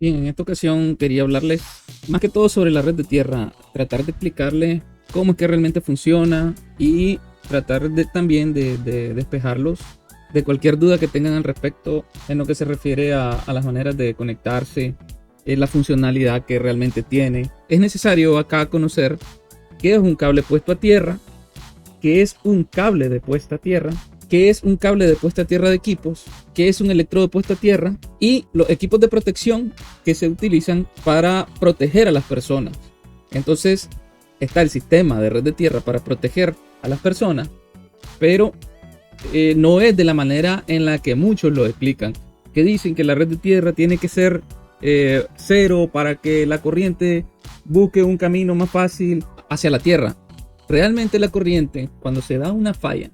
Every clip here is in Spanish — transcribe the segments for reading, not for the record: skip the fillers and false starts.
Bien, en esta ocasión quería hablarles más que todo sobre la red de tierra, tratar de explicarles cómo es que realmente funciona y tratar de también de despejarlos de cualquier duda que tengan al respecto en lo que se refiere a las maneras de conectarse, la funcionalidad que realmente tiene. Es necesario acá conocer qué es un cable puesto a tierra, qué es un cable de puesta a tierra, qué es un cable de puesta a tierra de equipos, qué es un electrodo de puesta a tierra y los equipos de protección que se utilizan para proteger a las personas. Entonces está el sistema de red de tierra para proteger a las personas, pero no es de la manera en la que muchos lo explican, que dicen que la red de tierra tiene que ser cero para que la corriente busque un camino más fácil hacia la tierra. Realmente la corriente, cuando se da una falla,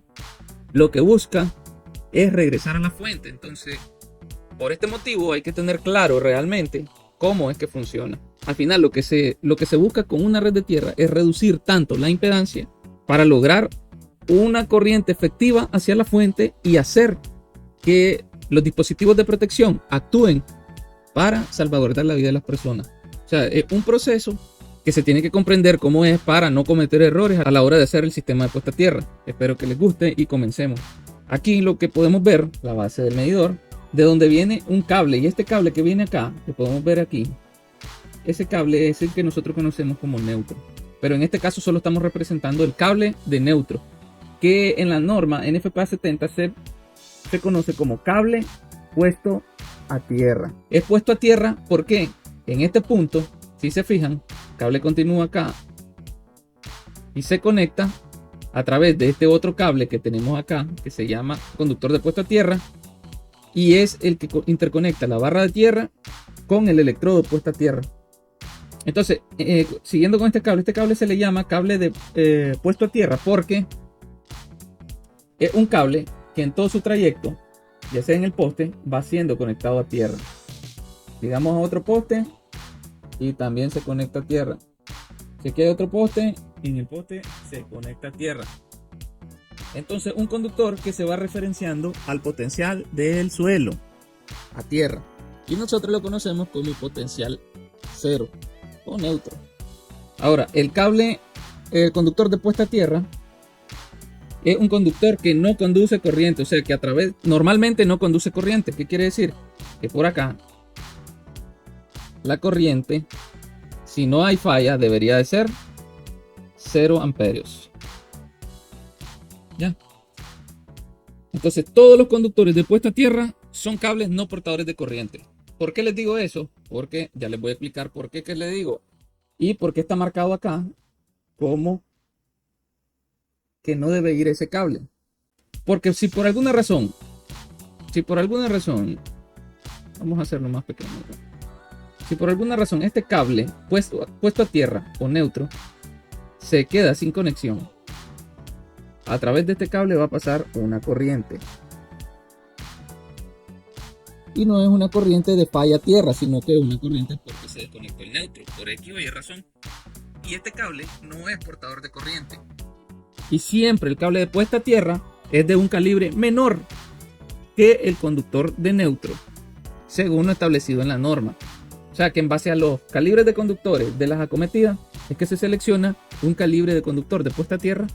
lo que busca es regresar a la fuente. Entonces, por este motivo hay que tener claro realmente cómo es que funciona. Al final lo que se busca con una red de tierra es reducir tanto la impedancia para lograr una corriente efectiva hacia la fuente y hacer que los dispositivos de protección actúen para salvaguardar la vida de las personas. O sea, es un proceso que se tiene que comprender cómo es para no cometer errores a la hora de hacer el sistema de puesta a tierra. Espero que les guste y comencemos. Aquí lo que podemos ver, la base del medidor, de donde viene un cable, y este cable que viene acá, que podemos ver aquí, ese cable es el que nosotros conocemos como neutro. Pero en este caso solo estamos representando el cable de neutro, que en la norma NFPA 70 se conoce como cable puesto a tierra. Es puesto a tierra porque en este punto, si se fijan, el cable continúa acá y se conecta a través de este otro cable que tenemos acá, que se llama conductor de puesto a tierra, y es el que interconecta la barra de tierra con el electrodo puesto a tierra. Entonces, siguiendo con este cable se le llama cable de puesto a tierra porque es un cable que en todo su trayecto, ya sea en el poste, va siendo conectado a tierra. Llegamos a otro poste y también se conecta a tierra. Si aquí hay otro poste, y en el poste se conecta a tierra. Entonces, un conductor que se va referenciando al potencial del suelo, a tierra. Y nosotros lo conocemos como potencial cero o neutro. Ahora, el conductor de puesta a tierra, es un conductor que no conduce corriente, o sea que normalmente no conduce corriente. ¿Qué quiere decir? Que por acá la corriente, si no hay falla, debería de ser 0 amperios. ¿Ya? Entonces todos los conductores de puesta a tierra son cables no portadores de corriente. ¿Por qué les digo eso? Porque ya les voy a explicar por qué que les digo. Y por qué está marcado acá como que no debe ir ese cable. Porque si por alguna razón, vamos a hacerlo más pequeño. Si por alguna razón este cable puesto a tierra o neutro se queda sin conexión, a través de este cable va a pasar una corriente. Y no es una corriente de falla a tierra, sino que es una corriente porque se desconectó el neutro, por X o Y razón. Y este cable no es portador de corriente. Y siempre el cable de puesta a tierra es de un calibre menor que el conductor de neutro, según lo establecido en la norma. O sea que en base a los calibres de conductores de las acometidas es que se selecciona un calibre de conductor de puesta a tierra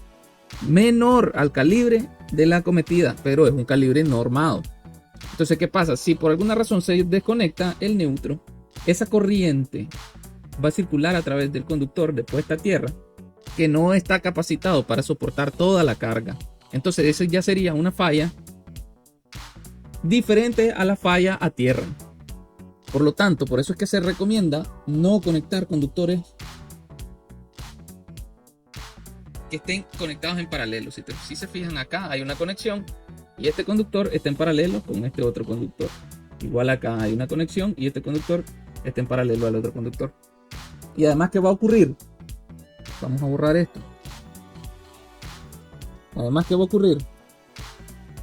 menor al calibre de la acometida, pero es un calibre normado. Entonces, ¿qué pasa? Si por alguna razón se desconecta el neutro, esa corriente va a circular a través del conductor de puesta a tierra que no está capacitado para soportar toda la carga. Entonces, eso ya sería una falla diferente a la falla a tierra. Por lo tanto, por eso es que se recomienda no conectar conductores que estén conectados en paralelo. Si se fijan acá hay una conexión y este conductor está en paralelo con este otro conductor. Igual acá hay una conexión y este conductor está en paralelo al otro conductor. Y además, ¿qué va a ocurrir? Vamos a borrar esto. Además, ¿qué va a ocurrir?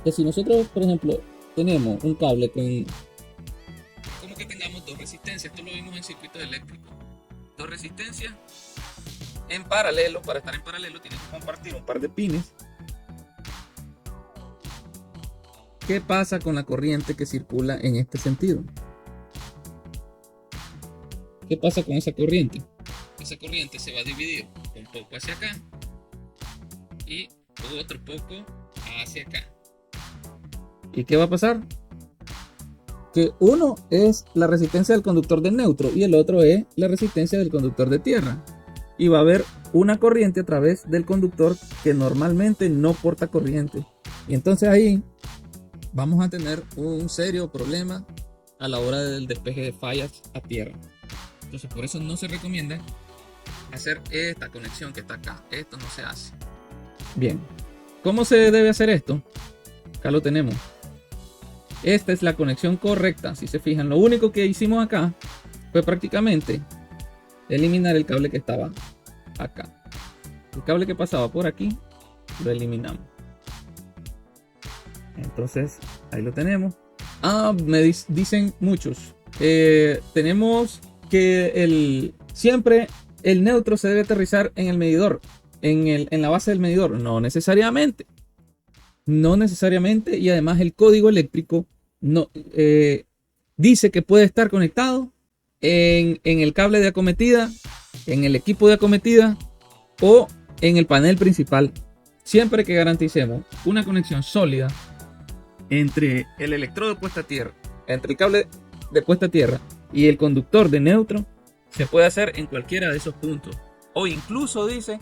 Que si nosotros, por ejemplo, tenemos un cable con... como que tengamos dos resistencias. Esto lo vimos en circuitos eléctricos. Dos resistencias en paralelo. Para estar en paralelo tienen que compartir un par de pines. ¿Qué pasa con la corriente que circula en este sentido? ¿qué pasa con esa corriente? Esa corriente se va a dividir un poco hacia acá y otro poco hacia acá. ¿Y qué va a pasar? Que uno es la resistencia del conductor de neutro y el otro es la resistencia del conductor de tierra. Y va a haber una corriente a través del conductor que normalmente no porta corriente. Y entonces ahí vamos a tener un serio problema a la hora del despeje de fallas a tierra. Entonces por eso no se recomienda hacer esta conexión que está acá. Esto no se hace. Bien, ¿cómo se debe hacer esto? Acá lo tenemos. Esta es la conexión correcta. Si se fijan, lo único que hicimos acá fue prácticamente eliminar el cable que estaba acá. El cable que pasaba por aquí lo eliminamos. Entonces ahí lo tenemos. Me dicen muchos, tenemos que siempre el neutro se debe aterrizar en el medidor, en la base del medidor. No necesariamente. No necesariamente, y además el código eléctrico no, dice que puede estar conectado en el cable de acometida, en el equipo de acometida o en el panel principal, siempre que garanticemos una conexión sólida entre el electrodo de puesta a tierra, entre el cable de puesta a tierra y el conductor de neutro. Se puede hacer en cualquiera de esos puntos, o incluso dice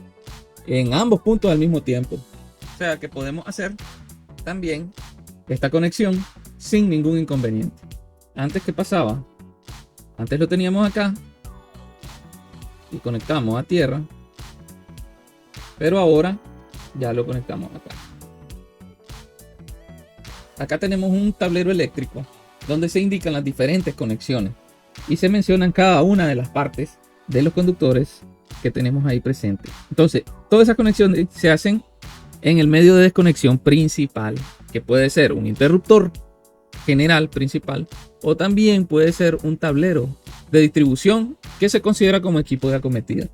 en ambos puntos al mismo tiempo. O sea que podemos hacer también esta conexión sin ningún inconveniente. Antes, ¿qué pasaba? Antes lo teníamos acá y conectamos a tierra, pero ahora ya lo conectamos acá. Acá tenemos un tablero eléctrico donde se indican las diferentes conexiones y se mencionan cada una de las partes de los conductores que tenemos ahí presentes. Entonces, todas esas conexiones se hacen en el medio de desconexión principal, que puede ser un interruptor general principal o también puede ser un tablero de distribución que se considera como equipo de acometida.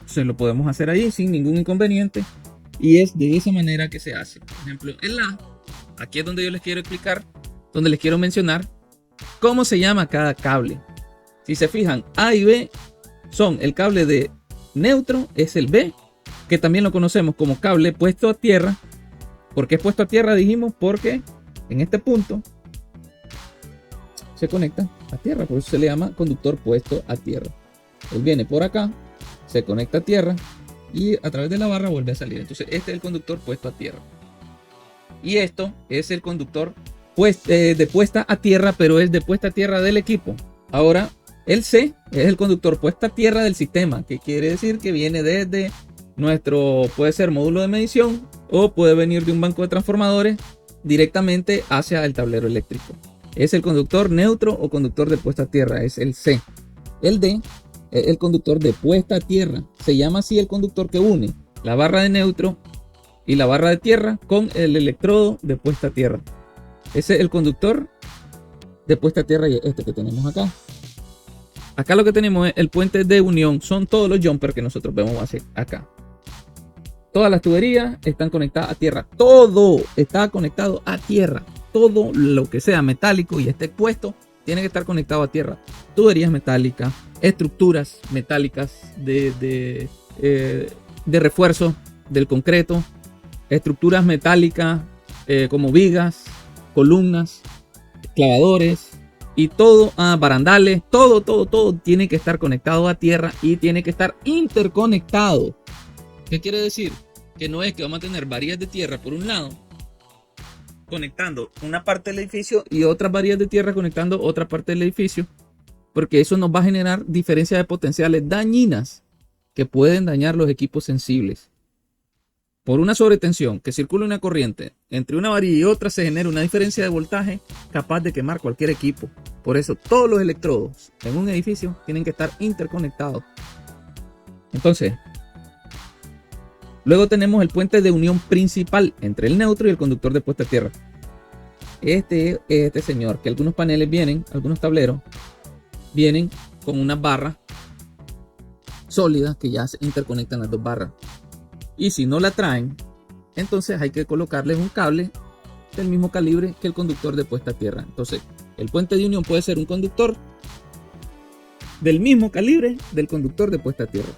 Entonces lo podemos hacer ahí sin ningún inconveniente y es de esa manera que se hace. Por ejemplo, aquí es donde yo les quiero explicar, donde les quiero mencionar cómo se llama cada cable. Si se fijan, A y B son el cable de neutro, es el B, que también lo conocemos como cable puesto a tierra. ¿Por qué es puesto a tierra? Dijimos porque en este punto se conecta a tierra, por eso se le llama conductor puesto a tierra. Él viene por acá, se conecta a tierra y a través de la barra vuelve a salir. Entonces este es el conductor puesto a tierra. Y esto es el conductor de puesta a tierra, pero es de puesta a tierra del equipo. Ahora el C es el conductor puesta a tierra del sistema, que quiere decir que viene desde nuestro, puede ser módulo de medición o puede venir de un banco de transformadores directamente hacia el tablero eléctrico. Es el conductor neutro o conductor de puesta a tierra, es el C. El D es el conductor de puesta a tierra. Se llama así el conductor que une la barra de neutro y la barra de tierra con el electrodo de puesta a tierra. Ese es el conductor de puesta a tierra y este que tenemos acá. Acá lo que tenemos es el puente de unión. Son todos los jumpers que nosotros vemos acá. Todas las tuberías están conectadas a tierra. Todo está conectado a tierra. Todo lo que sea metálico y esté puesto tiene que estar conectado a tierra. Tuberías metálicas, estructuras metálicas de refuerzo del concreto, estructuras metálicas como vigas, columnas, clavadores y todo, barandales, todo tiene que estar conectado a tierra y tiene que estar interconectado. ¿Qué quiere decir? Que no es que vamos a tener varillas de tierra por un lado conectando una parte del edificio y otras varillas de tierra conectando otra parte del edificio, porque eso nos va a generar diferencias de potenciales dañinas que pueden dañar los equipos sensibles. Por una sobretensión que circula una corriente entre una varilla y otra se genera una diferencia de voltaje capaz de quemar cualquier equipo. Por eso todos los electrodos en un edificio tienen que estar interconectados. Entonces, luego tenemos el puente de unión principal entre el neutro y el conductor de puesta a tierra. Este señor, que algunos paneles vienen, algunos tableros, vienen con una barra sólida que ya se interconectan las dos barras. Y si no la traen, entonces hay que colocarles un cable del mismo calibre que el conductor de puesta a tierra. Entonces, el puente de unión puede ser un conductor del mismo calibre del conductor de puesta a tierra.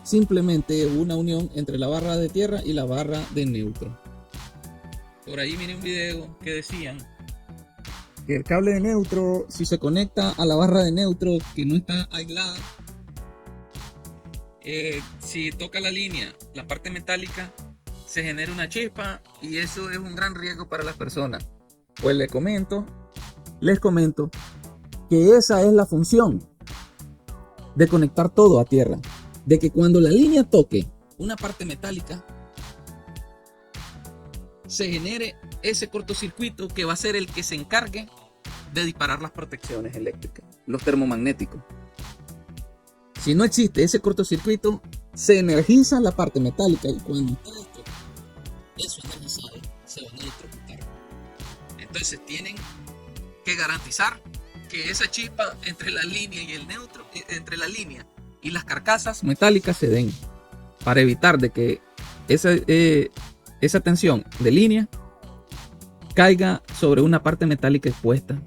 Simplemente una unión entre la barra de tierra y la barra de neutro. Por ahí miré un video que decían que el cable de neutro, si se conecta a la barra de neutro que no está aislada, si toca la línea, la parte metálica, se genera una chispa y eso es un gran riesgo para las personas. Pues les comento que esa es la función de conectar todo a tierra, de que cuando la línea toque una parte metálica se genere ese cortocircuito que va a ser el que se encargue de disparar las protecciones eléctricas, los termomagnéticos. Si no existe ese cortocircuito, se energiza la parte metálica y cuando está esto, eso energizado se va a electrocutar. Entonces tienen que garantizar que esa chispa entre la línea y el neutro, entre la línea y las carcasas metálicas se den, para evitar de que esa tensión de línea caiga sobre una parte metálica expuesta,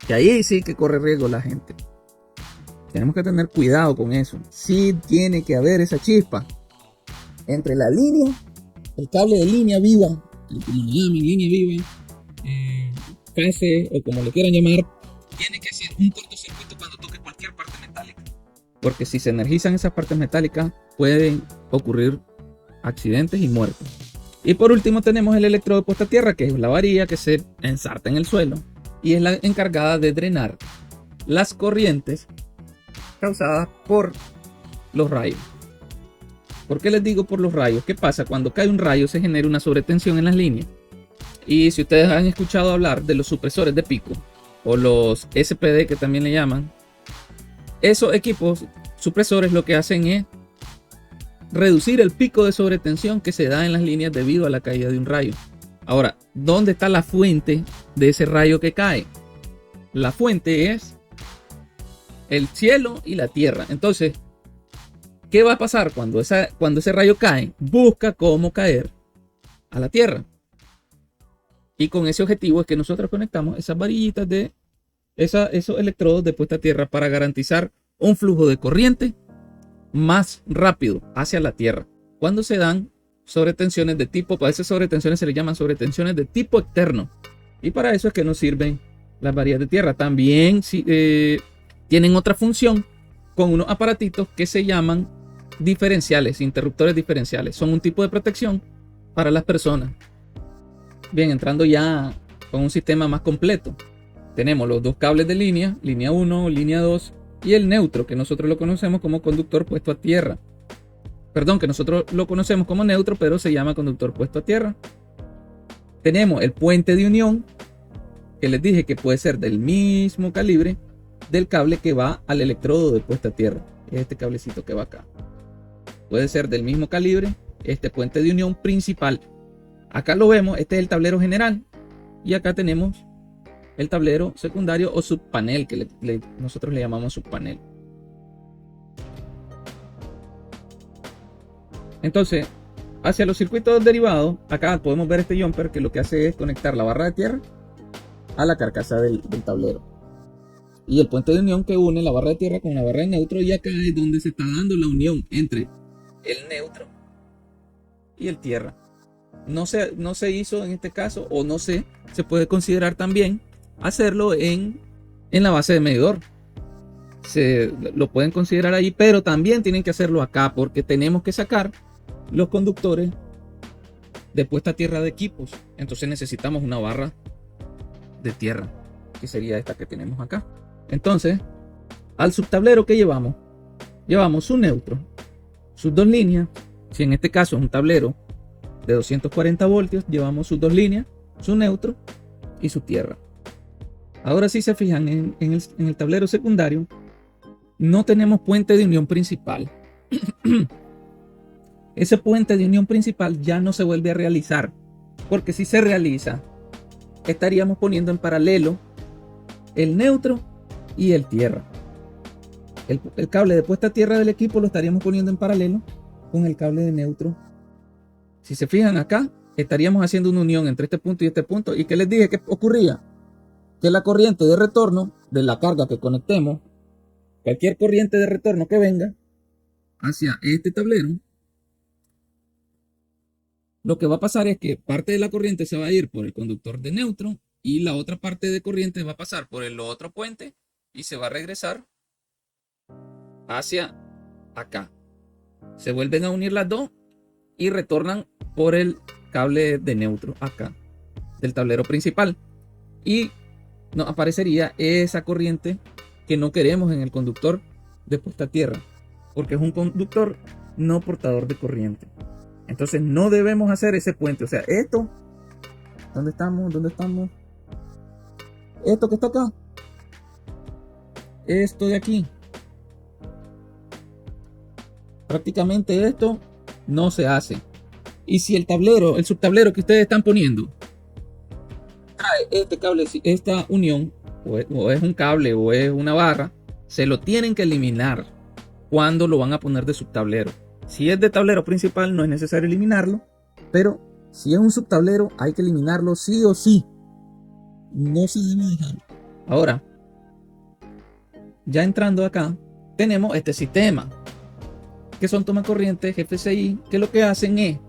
que ahí sí que corre riesgo la gente. Tenemos que tener cuidado con eso. Sí tiene que haber esa chispa entre la línea, el cable de línea viva, como le llaman, línea viva, fase o como le quieran llamar, tiene que ser un cortocircuito cuando toque cualquier parte metálica. Porque si se energizan esas partes metálicas, pueden ocurrir accidentes y muertes. Y por último tenemos el electrodo de puesta a tierra, que es la varilla que se ensarta en el suelo y es la encargada de drenar las corrientes causadas por los rayos. ¿Por qué les digo por los rayos? ¿Qué pasa? Cuando cae un rayo se genera una sobretensión en las líneas. Y si ustedes han escuchado hablar de los supresores de pico o los SPD que también le llaman, esos equipos supresores lo que hacen es reducir el pico de sobretensión que se da en las líneas debido a la caída de un rayo. Ahora, ¿dónde está la fuente de ese rayo que cae? La fuente es el cielo y la tierra. Entonces, ¿qué va a pasar cuando ese rayo cae? Busca cómo caer a la tierra. Y con ese objetivo es que nosotros conectamos esas varillitas de esos electrodos de puesta a tierra para garantizar un flujo de corriente más rápido hacia la tierra. Cuando se dan sobretensiones de tipo, para esas sobretensiones se le llaman sobretensiones de tipo externo. Y para eso es que nos sirven las varillas de tierra. También tienen otra función con unos aparatitos que se llaman diferenciales, interruptores diferenciales. Son un tipo de protección para las personas. Bien, entrando ya con un sistema más completo. Tenemos los dos cables de línea 1, línea 2 y el neutro, que nosotros lo conocemos como conductor puesto a tierra. Perdón, que nosotros lo conocemos como neutro, pero se llama conductor puesto a tierra. Tenemos el puente de unión, que les dije que puede ser del mismo calibre del cable que va al electrodo de puesta a tierra. Es este cablecito que va acá. Puede ser del mismo calibre este puente de unión principal. Acá lo vemos, este es el tablero general. Y acá tenemos el tablero secundario o subpanel, que nosotros le llamamos subpanel. Entonces, hacia los circuitos derivados, acá podemos ver este jumper que lo que hace es conectar la barra de tierra a la carcasa del tablero. Y el puente de unión que une la barra de tierra con la barra de neutro, y acá es donde se está dando la unión entre el neutro y el tierra. No se hizo en este caso, o no sé, se puede considerar también hacerlo en la base de medidor. Lo pueden considerar ahí, pero también tienen que hacerlo acá porque tenemos que sacar los conductores de puesta a tierra de equipos. Entonces necesitamos una barra de tierra, que sería esta que tenemos acá. Entonces, al subtablero que llevamos su neutro, sus dos líneas. Si en este caso es un tablero de 240 voltios, llevamos sus dos líneas, su neutro y su tierra. Ahora, si se fijan en el tablero secundario, no tenemos puente de unión principal. Ese puente de unión principal ya no se vuelve a realizar, porque si se realiza, estaríamos poniendo en paralelo el neutro y el tierra. El cable de puesta a tierra del equipo lo estaríamos poniendo en paralelo con el cable de neutro. Si se fijan acá, estaríamos haciendo una unión entre este punto y este punto. ¿Y qué les dije que ocurría? Que la corriente de retorno de la carga que conectemos cualquier corriente de retorno que venga hacia este tablero, lo que va a pasar es que parte de la corriente se va a ir por el conductor de neutro y la otra parte de corriente va a pasar por el otro puente y se va a regresar hacia acá. Se vuelven a unir las dos y retornan por el cable de neutro acá del tablero principal. Y nos aparecería esa corriente que no queremos en el conductor de puesta a tierra, porque es un conductor no portador de corriente. Entonces no debemos hacer ese puente. O sea, esto, ¿dónde estamos? ¿Dónde estamos? Esto que está acá, esto de aquí, prácticamente esto no se hace. Y si el tablero, el subtablero que ustedes están poniendo trae este cable, esta unión, o es un cable o es una barra, se lo tienen que eliminar cuando lo van a poner de subtablero. Si es de tablero principal no es necesario eliminarlo, pero si es un subtablero hay que eliminarlo sí o sí. No se debe dejar. Ahora, ya entrando acá, tenemos este sistema, que son tomacorrientes GFCI, que lo que hacen es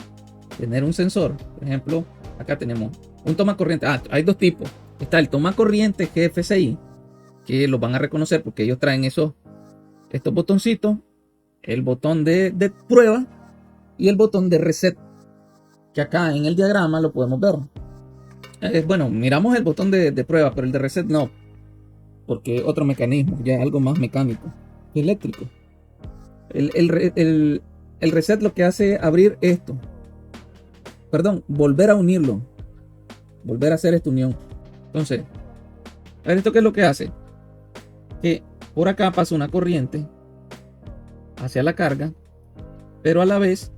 tener un sensor. Por ejemplo, acá tenemos un tomacorriente. Hay dos tipos. Está el tomacorriente GFCI, que los van a reconocer porque ellos traen estos botoncitos, el botón de prueba y el botón de reset, que acá en el diagrama lo podemos ver. Bueno, miramos el botón de prueba, pero el de reset no, porque otro mecanismo, ya algo más mecánico, eléctrico. El reset lo que hace es abrir esto, perdón, volver a unirlo, volver a hacer esta unión. Entonces, a ver, ¿esto qué es lo que hace? Que por acá pasa una corriente hacia la carga, pero a la vez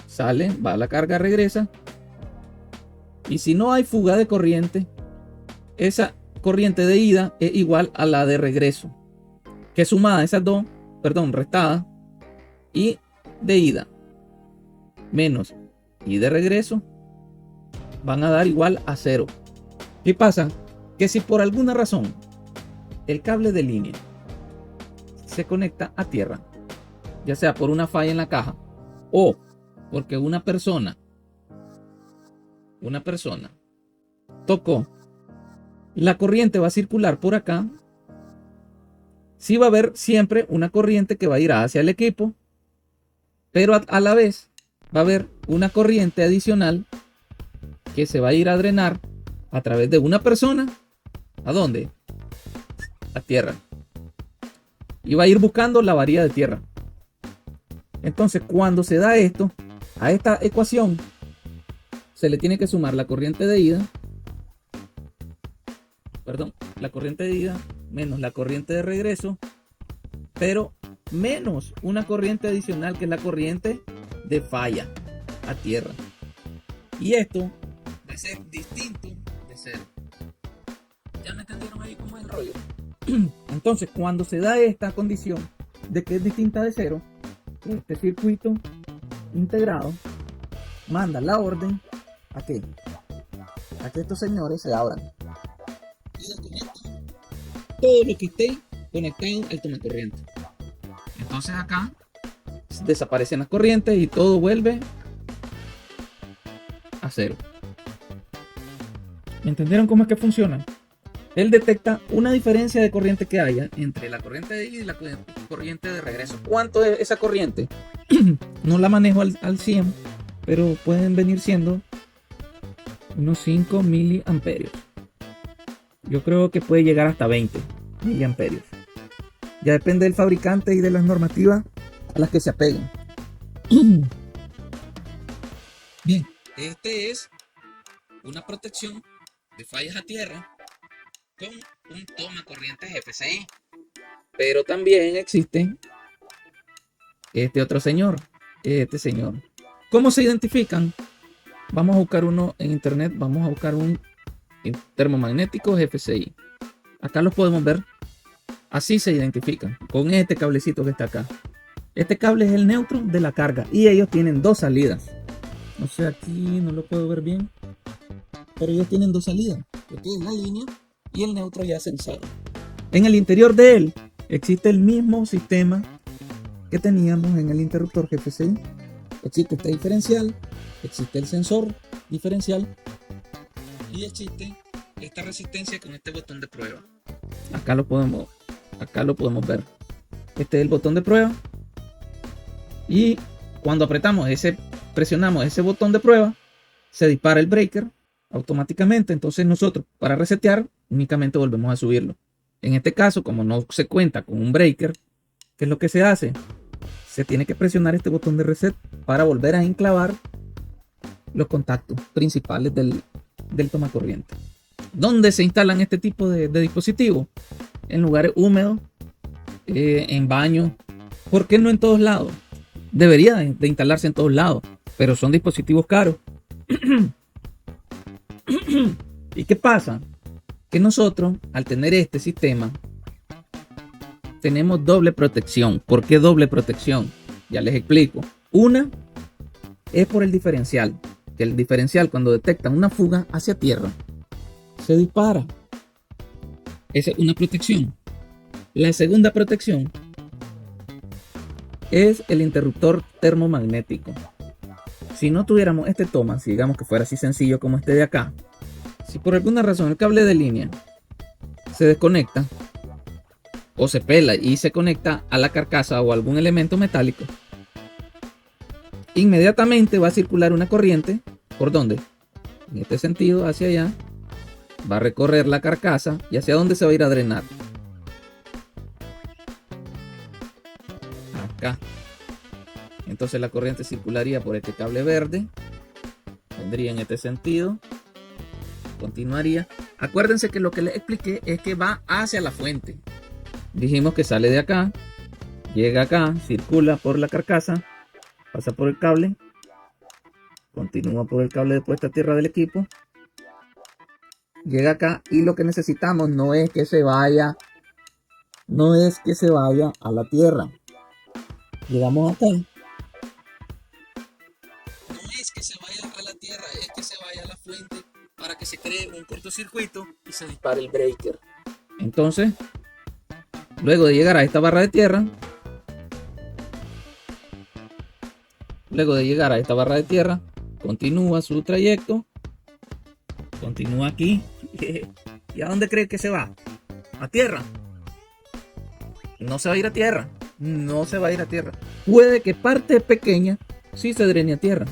sale, va a la carga, regresa. Y si no hay fuga de corriente, esa corriente de ida es igual a la de regreso, que sumada esas dos, perdón, restada, y de ida menos y de regreso van a dar igual a 0. ¿Qué pasa? Que si por alguna razón el cable de línea se conecta a tierra, ya sea por una falla en la caja o porque una persona tocó, la corriente va a circular por acá. Sí va a haber siempre una corriente que va a ir hacia el equipo, pero a la vez va a haber una corriente adicional que se va a ir a drenar a través de una persona. ¿A dónde? A tierra. Y va a ir buscando la varilla de tierra. Entonces, cuando se da esto, a esta ecuación se le tiene que sumar la corriente de ida, la corriente de ida menos la corriente de regreso, pero menos una corriente adicional que es la corriente de falla a tierra. Y esto va a ser distinto de 0. ¿Ya me entendieron ahí cómo es el rollo? Entonces, cuando se da esta condición de que es distinta de 0, este circuito integrado manda la orden a que estos señores se abran y desconectan todo lo que esté conectado al tomacorriente. Entonces acá desaparecen las corrientes y todo vuelve a 0. ¿Me entendieron cómo es que funciona? Él detecta una diferencia de corriente que haya entre la corriente de ida y la corriente de regreso. ¿Cuánto es esa corriente? No la manejo al 100, pero pueden venir siendo unos 5 miliamperios. Yo creo que puede llegar hasta 20 miliamperios. Ya depende del fabricante y de las normativas a las que se apeguen. Bien, este es una protección de fallas a tierra con un tomacorriente GFCI. Pero también existe este otro señor, este señor. ¿Cómo se identifican? Vamos a buscar uno en internet, vamos a buscar un termomagnético GFCI. Acá los podemos ver. Así se identifican, con este cablecito que está acá. Este cable es el neutro de la carga y ellos tienen dos salidas. No sé, aquí no lo puedo ver bien, pero ellos tienen dos salidas. Aquí es la línea y el neutro ya sensado. En el interior de él existe el mismo sistema que teníamos en el interruptor GFCI. Existe este diferencial, existe el sensor diferencial y existe esta resistencia con este botón de prueba. Acá lo podemos ver. Este es el botón de prueba y cuando presionamos ese botón de prueba, se dispara el breaker automáticamente. Entonces nosotros, para resetear, únicamente volvemos a subirlo. En este caso, como no se cuenta con un breaker, ¿qué es lo que se hace? Se tiene que presionar este botón de reset para volver a enclavar los contactos principales del tomacorriente. ¿Dónde se instalan este tipo de dispositivos? En lugares húmedos, en baños. ¿Por qué no en todos lados? Debería de instalarse en todos lados, pero son dispositivos caros. ¿Y qué pasa? Que nosotros, al tener este sistema, tenemos doble protección. ¿Por qué doble protección? Ya les explico. Una es por el diferencial. Que el diferencial, cuando detecta una fuga hacia tierra, se dispara. Esa es una protección. La segunda protección es el interruptor termomagnético. Si no tuviéramos este toma, si digamos que fuera así sencillo como este de acá, si por alguna razón el cable de línea se desconecta o se pela y se conecta a la carcasa o a algún elemento metálico, inmediatamente va a circular una corriente. ¿Por dónde? En este sentido, hacia allá. Va a recorrer la carcasa. ¿Y hacia dónde se va a ir a drenar? Acá. Entonces la corriente circularía por este cable verde. Vendría en este sentido. Continuaría. Acuérdense que lo que les expliqué es que va hacia la fuente. Dijimos que sale de acá. Llega acá. Circula por la carcasa. Pasa por el cable. Continúa por el cable de puesta a tierra del equipo. Llega acá y lo que necesitamos no es que se vaya. No es que se vaya a la tierra. Llegamos acá. No es que se vaya a la tierra, es que se vaya a la fuente para que se cree un cortocircuito y se dispare el breaker. Entonces, luego de llegar a esta barra de tierra, continúa su trayecto. Continúa aquí. ¿Y a dónde cree que se va? ¿A tierra? No se va a ir a tierra. No se va a ir a tierra. Puede que parte pequeña sí se drene a tierra,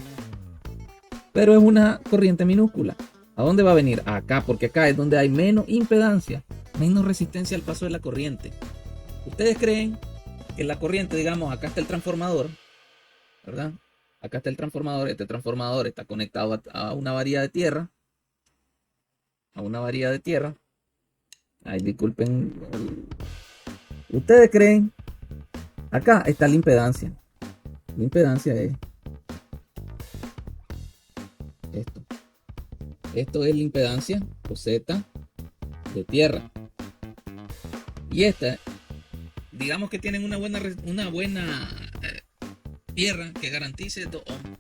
pero es una corriente minúscula. ¿A dónde va a venir? Acá, porque acá es donde hay menos impedancia, menos resistencia al paso de la corriente. ¿Ustedes creen que la corriente, digamos, acá está el transformador, ¿verdad? Acá está el transformador. Este transformador está conectado a una varilla de tierra. Ay, disculpen. ¿Ustedes creen? Acá está la impedancia. La impedancia es esto. Esto es la impedancia, o Z, de tierra. Y esta, digamos que tienen una buena tierra que garantice 2 ohms.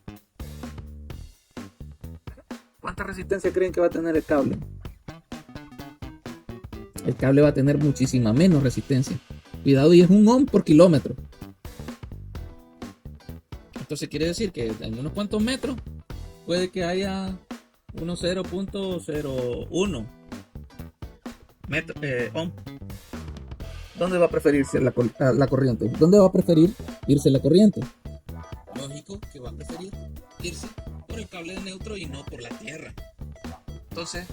¿Cuánta resistencia creen que va a tener el cable? El cable va a tener muchísima menos resistencia. Cuidado, y es 1 ohm por kilómetro. Entonces quiere decir que en unos cuantos metros puede que haya unos 0.01 ohm. ¿Dónde va a preferirse la corriente? ¿Dónde va a preferir irse la corriente? Lógico que va a preferir irse por el cable de neutro y no por la tierra. Entonces,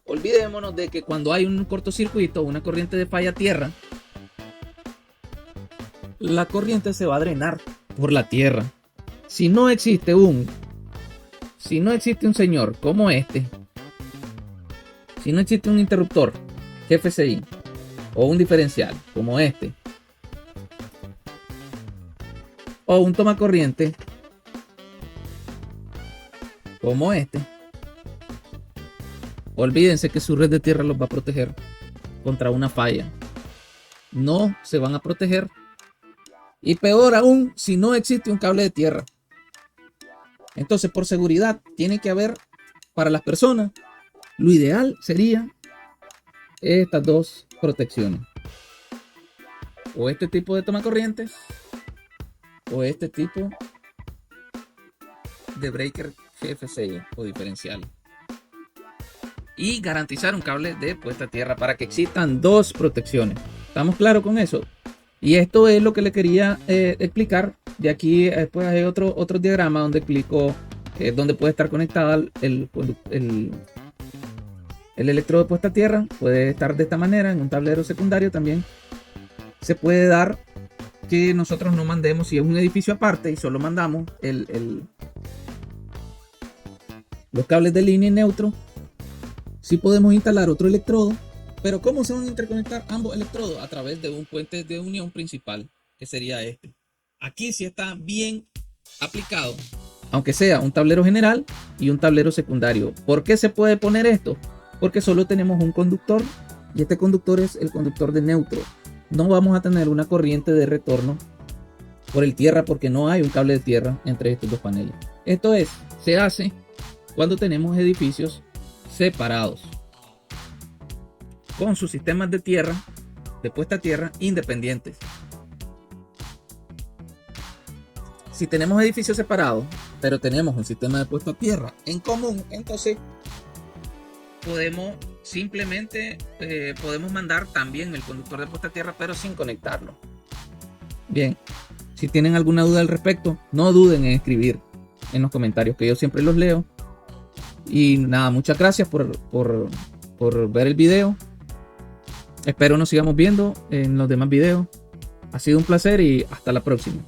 olvidémonos de que cuando hay un cortocircuito, una corriente de falla a tierra, la corriente se va a drenar por la tierra. Si no existe un señor como este, si no existe un interruptor GFCI o un diferencial como este, o un tomacorriente como este, olvídense que su red de tierra los va a proteger contra una falla. No se van a proteger. Y peor aún si no existe un cable de tierra. Entonces, por seguridad, tiene que haber, para las personas, lo ideal sería estas dos protecciones. o este tipo de tomacorrientes o este tipo de breaker GFCI o diferencial, y garantizar un cable de puesta a tierra para que existan dos protecciones. ¿Estamos claros con eso? Y esto es lo que le quería explicar. De aquí después hay otro diagrama donde explico donde puede estar conectada el electrodo de puesta a tierra. Puede estar de esta manera en un tablero secundario. También se puede dar que nosotros no mandemos, si es un edificio aparte y solo mandamos los cables de línea y neutro, sí podemos instalar otro electrodo. Pero ¿cómo se van a interconectar ambos electrodos? A través de un puente de unión principal, que sería este. Aquí sí está bien aplicado, aunque sea un tablero general y un tablero secundario. ¿Por qué se puede poner esto? Porque solo tenemos un conductor y este conductor es el conductor de neutro. No vamos a tener una corriente de retorno por el tierra porque no hay un cable de tierra entre estos dos paneles. Esto se hace cuando tenemos edificios separados, con sus sistemas de tierra, de puesta a tierra, independientes. Si tenemos edificios separados, pero tenemos un sistema de puesta a tierra en común, entonces podemos simplemente podemos mandar también el conductor de puesta a tierra, pero sin conectarlo. Bien, si tienen alguna duda al respecto, no duden en escribir en los comentarios, que yo siempre los leo. Y nada, muchas gracias por ver el video. Espero nos sigamos viendo en los demás videos. Ha sido un placer y hasta la próxima.